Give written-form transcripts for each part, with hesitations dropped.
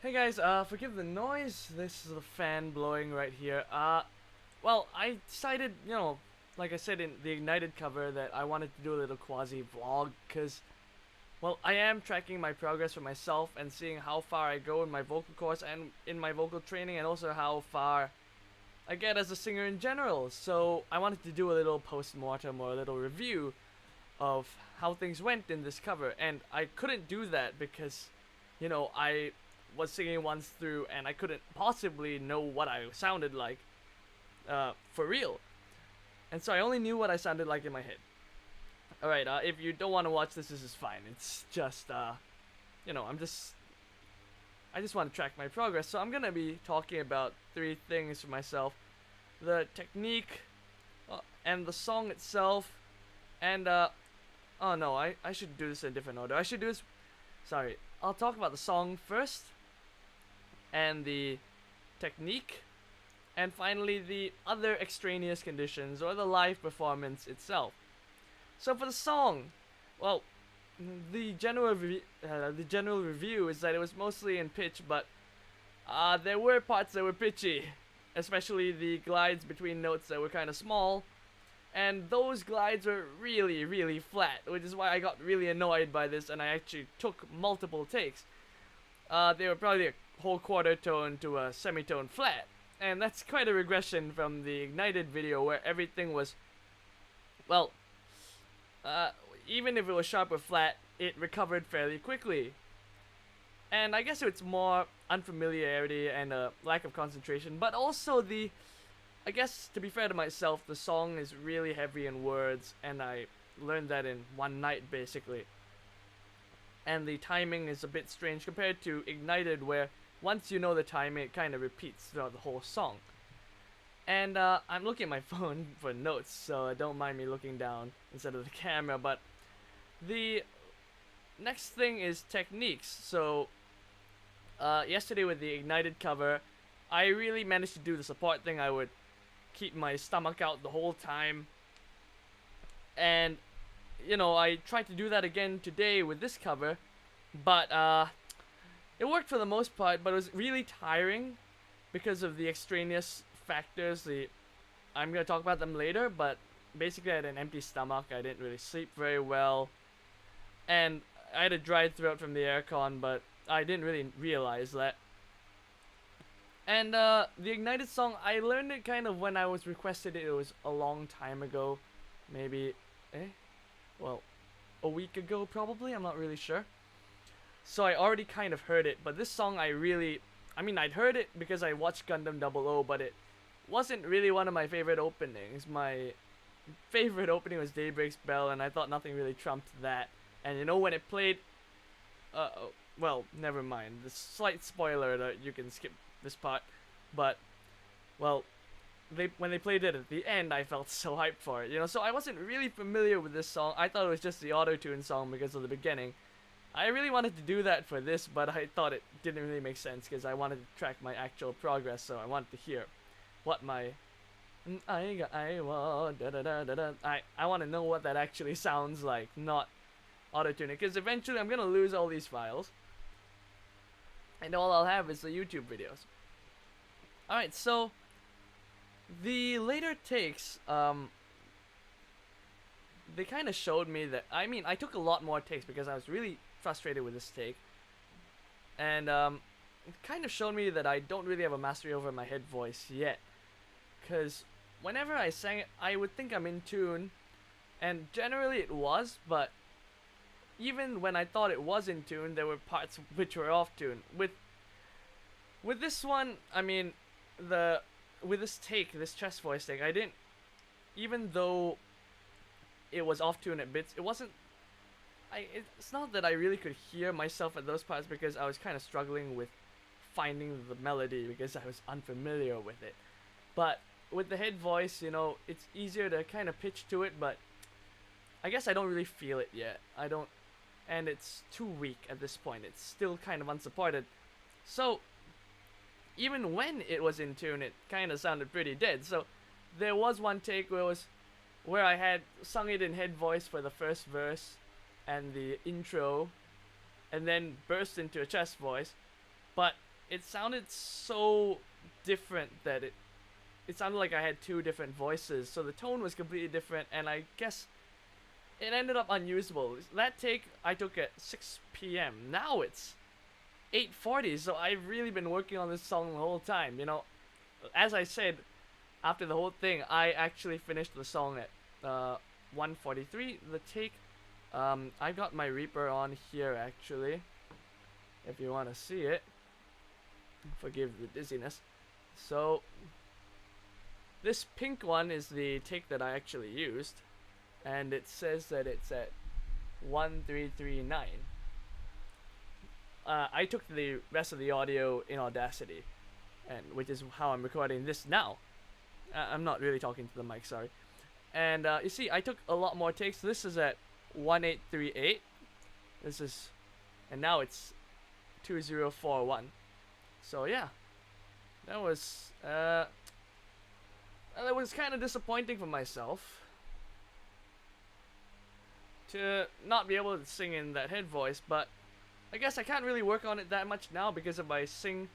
Hey guys, forgive the noise. This is a fan blowing right here. Well, I decided, like I said in the Ignited cover, that I wanted to do a little quasi vlog because, well, I am tracking my progress for myself and seeing how far I go in my vocal course and in my vocal training, and also how far I get as a singer in general. So I wanted to do a little post-mortem or a little review of how things went in this cover, and I couldn't do that because, I was singing once through and I couldn't possibly know what I sounded like for real. And so I only knew what I sounded like in my head. Alright, if you don't want to watch this is fine. It's just, I just want to track my progress. So I'm gonna be talking about three things for myself: the technique, and the song itself, and, oh no, I should do this in a different order. I should do this, sorry. I'll talk about the song first, and the technique, and finally the other extraneous conditions or the live performance itself. So for the song, well, the general review is that it was mostly in pitch, but there were parts that were pitchy, especially the glides between notes that were kind of small, and those glides were really, really flat, which is why I got really annoyed by this, and I actually took multiple takes. They were probably a whole quarter tone to a semitone flat, and that's quite a regression from the Ignited video where everything was, well, even if it was sharp or flat, it recovered fairly quickly. And I guess it's more unfamiliarity and a lack of concentration, but also I guess, to be fair to myself, the song is really heavy in words, and I learned that in one night basically. And the timing is a bit strange compared to Ignited, where once you know the timing, it kind of repeats throughout the whole song. And I'm looking at my phone for notes, so don't mind me looking down instead of the camera. But the next thing is techniques. So yesterday with the Ignited cover, I really managed to do the support thing. I would keep my stomach out the whole time, and I tried to do that again today with this cover, but it worked for the most part, but it was really tiring because of the extraneous factors. I'm gonna talk about them later, but basically I had an empty stomach. I didn't really sleep very well, and I had a dry throat from the aircon, but I didn't really realize that. And the Ignited song, I learned it kind of when I was requested it. It was a long time ago, maybe, well, a week ago probably, I'm not really sure. So I already kind of heard it, but this song I'd heard it because I watched Gundam 00, but it wasn't really one of my favorite openings. My favorite opening was Daybreak's Bell, and I thought nothing really trumped that. And when it played, well, never mind. The slight spoiler that you can skip this part, but, well, when they played it at the end, I felt so hyped for it, so I wasn't really familiar with this song. I thought it was just the auto-tune song because of the beginning. I really wanted to do that for this, but I thought it didn't really make sense because I wanted to track my actual progress, so I wanted to hear what my I want I want to know what that actually sounds like, not auto-tune it, because eventually I'm gonna lose all these files, and all I'll have is the YouTube videos. Alright, so the later takes, they kind of showed me that, I took a lot more takes because I was really frustrated with this take, and it kind of showed me that I don't really have a mastery over my head voice yet, because whenever I sang it, I would think I'm in tune, and generally it was, but even when I thought it was in tune, there were parts which were off tune. With this one, with this chest voice take, I didn't, even though it was off tune at bits, it's not that I really could hear myself at those parts because I was kind of struggling with finding the melody because I was unfamiliar with it. But with the head voice, it's easier to kind of pitch to it, but I guess I don't really feel it yet. And it's too weak at this point. It's still kind of unsupported. So even when it was in tune, it kind of sounded pretty dead. So there was one take where I had sung it in head voice for the first verse and the intro, and then burst into a chest voice. But it sounded so different that it sounded like I had two different voices, so the tone was completely different, and I guess it ended up unusable. That take I took at 6 p.m. Now it's 8:40, so I've really been working on this song the whole time. You know, as I said, after the whole thing, I actually finished the song at 1:43. The take, I got my Reaper on here actually, if you want to see it. Forgive the dizziness. So, this pink one is the take that I actually used, and it says that it's at 1339. I took the rest of the audio in Audacity, and which is how I'm recording this now. I'm not really talking to the mic, sorry. And you see, I took a lot more takes. This is at 1838. This is, and now it's 2041. So yeah, that was kind of disappointing for myself to not be able to sing in that head voice, but I guess I can't really work on it that much now, because if I sing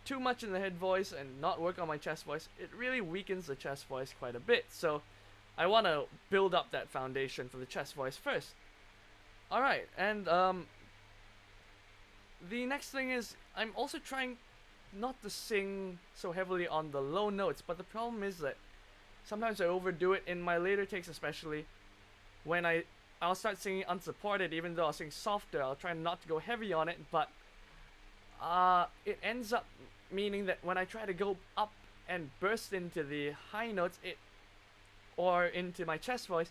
too much in the head voice and not work on my chest voice, it really weakens the chest voice quite a bit. So I want to build up that foundation for the chest voice first. Alright, and the next thing is, I'm also trying not to sing so heavily on the low notes, but the problem is that sometimes I overdo it in my later takes, especially when I'll start singing unsupported. Even though I'll sing softer, I'll try not to go heavy on it, but it ends up meaning that when I try to go up and burst into the high notes, or into my chest voice,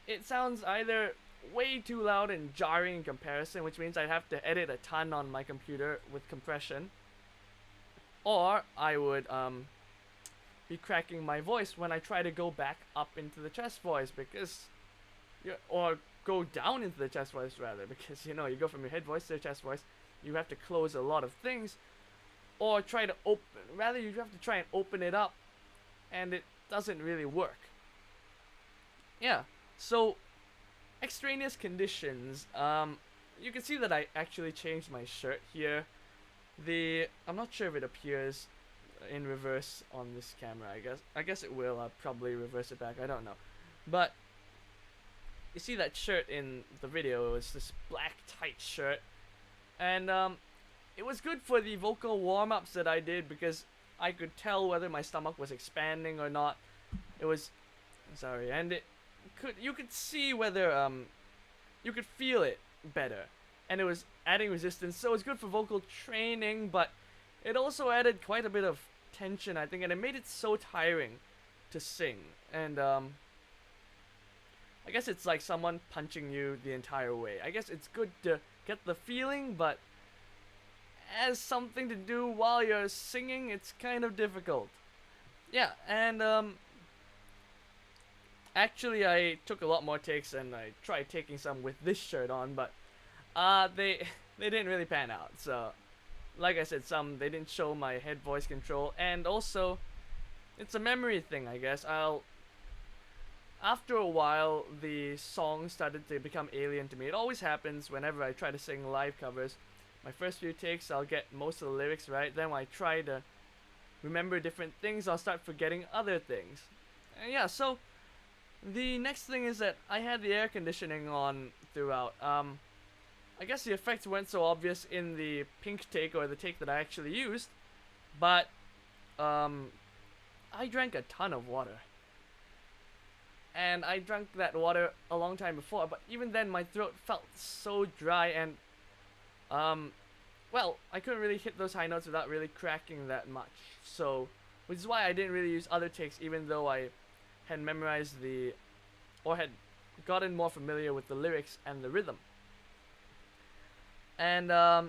it sounds either way too loud and jarring in comparison, which means I'd have to edit a ton on my computer with compression, or I would be cracking my voice when I try to go back up into the chest voice, because or go down into the chest voice rather, because you know, you go from your head voice to the chest voice, you have to close a lot of things, or you have to try and open it up, and it doesn't really work. Yeah, so extraneous conditions. You can see that I actually changed my shirt here. I'm not sure if it appears in reverse on this camera. I guess it will. I'll probably reverse it back. I don't know, but you see that shirt in the video. It was this black tight shirt, and it was good for the vocal warm-ups that I did, because I could tell whether my stomach was expanding or not. It was, sorry, and you could see whether you could feel it better, and it was adding resistance, so it was good for vocal training, but it also added quite a bit of tension, I think, and it made it so tiring to sing. And I guess it's like someone punching you the entire way. I guess it's good to get the feeling, but as something to do while you're singing, it's kind of difficult. Yeah, and actually I took a lot more takes, and I tried taking some with this shirt on, but they didn't really pan out. So like I said, they didn't show my head voice control, and also it's a memory thing, I guess. After a while, the song started to become alien to me. It always happens whenever I try to sing live covers. My first few takes, I'll get most of the lyrics right. Then when I try to remember different things, I'll start forgetting other things. And yeah, so the next thing is that I had the air conditioning on throughout. I guess the effects weren't so obvious in the pink take, or the take that I actually used, but I drank a ton of water. And I drank that water a long time before, but even then my throat felt so dry, and well, I couldn't really hit those high notes without really cracking that much. So, which is why I didn't really use other takes, even though I had memorized or had gotten more familiar with the lyrics and the rhythm. And yeah,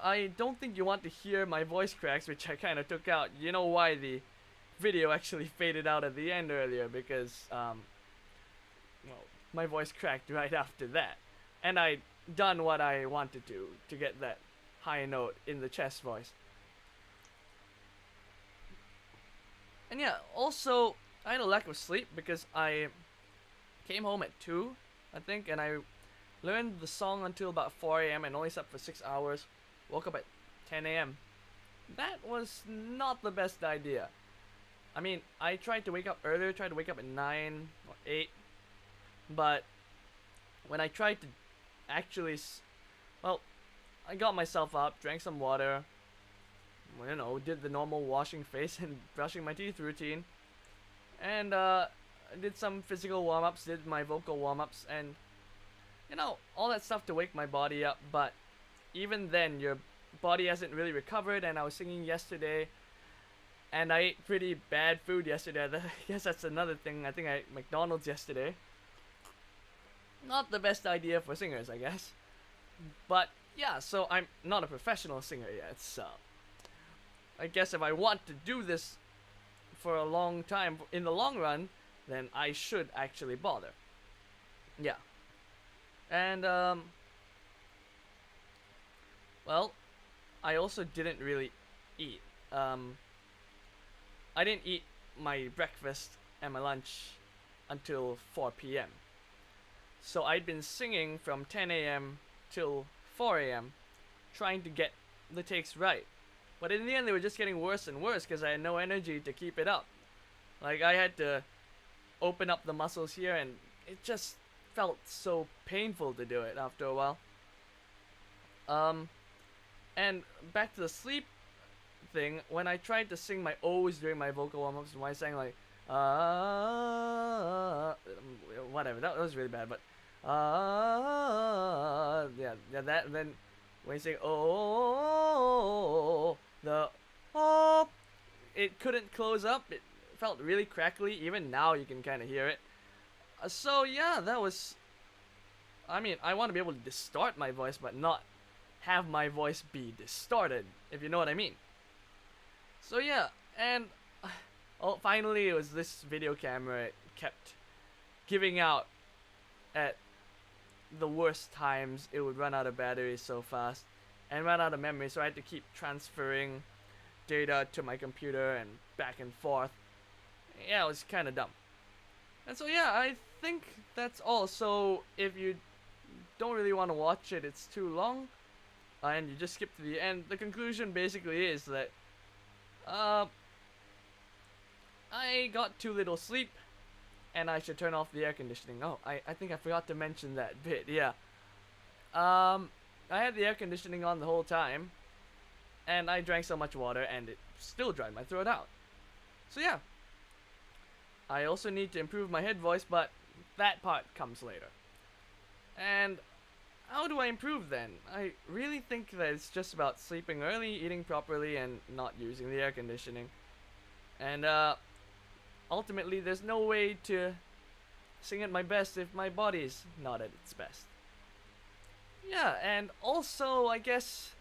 I don't think you want to hear my voice cracks, which I kind of took out. You know why the video actually faded out at the end earlier, because well, my voice cracked right after that, and I'd done what I wanted to get that high note in the chest voice. And yeah, also I had a lack of sleep, because I came home at 2, I think, and I learned the song until about 4 a.m. and only slept for 6 hours. woke up at 10 a.m. That was not the best idea. I mean, I tried to wake up earlier, tried to wake up at 9 or 8, but when I tried to actually, well, I got myself up, drank some water, you know, did the normal washing face and brushing my teeth routine, and did some physical warm-ups, did my vocal warm-ups, and, you know, all that stuff to wake my body up, but even then, your body hasn't really recovered, and I was singing yesterday, and I ate pretty bad food yesterday. I guess that's another thing. I think I ate McDonald's yesterday. Not the best idea for singers, I guess. But, yeah, so I'm not a professional singer yet, so I guess if I want to do this for a long time, in the long run, then I should actually bother. Yeah. And, well, I also didn't really eat. I didn't eat my breakfast and my lunch until 4 p.m. So I'd been singing from 10 a.m. till 4 a.m. trying to get the takes right. But in the end, they were just getting worse and worse because I had no energy to keep it up. Like, I had to open up the muscles here, and it just felt so painful to do it after a while. And back to the sleep thing, when I tried to sing my O's during my vocal warm-ups, when I sang like, whatever, that was really bad, but, yeah, that, then, when you sing, oh, the, oh, it couldn't close up, it felt really crackly, even now you can kind of hear it. So, yeah, that was, I mean, I want to be able to distort my voice, but not have my voice be distorted, if you know what I mean. So yeah, and finally it was this video camera. It kept giving out at the worst times. It would run out of battery so fast and run out of memory, so I had to keep transferring data to my computer and back and forth. Yeah, it was kind of dumb. And so yeah, I think that's all. So if you don't really want to watch it, it's too long, and you just skip to the end, the conclusion basically is that I got too little sleep, and I should turn off the air conditioning. Oh, I think I forgot to mention that bit, yeah. I had the air conditioning on the whole time, and I drank so much water, and it still dried my throat out. So yeah. I also need to improve my head voice, but that part comes later. And how do I improve then? I really think that it's just about sleeping early, eating properly, and not using the air conditioning. And ultimately, there's no way to sing at my best if my body's not at its best. Yeah, and also, I guess,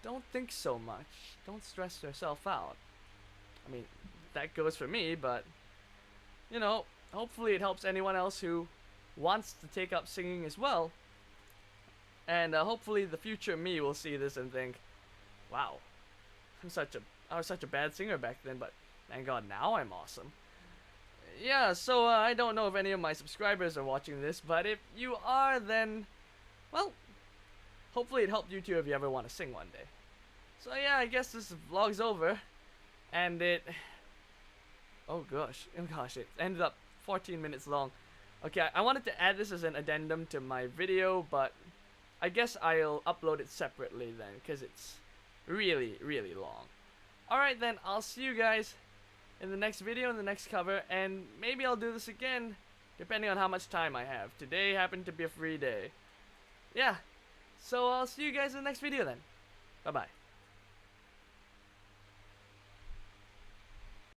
don't think so much. Don't stress yourself out. I mean, that goes for me, but, you know, hopefully it helps anyone else who wants to take up singing as well. And hopefully the future me will see this and think, wow, I was such a bad singer back then, but thank God now I'm awesome. Yeah, so I don't know if any of my subscribers are watching this, but if you are, then, well, hopefully it helped you too if you ever want to sing one day. So yeah, I guess this vlog's over, and oh gosh, it ended up 14 minutes long. Okay, I wanted to add this as an addendum to my video, but I guess I'll upload it separately then, because it's really, really long. Alright then, I'll see you guys in the next video, in the next cover, and maybe I'll do this again, depending on how much time I have. Today happened to be a free day. Yeah, so I'll see you guys in the next video then. Bye-bye.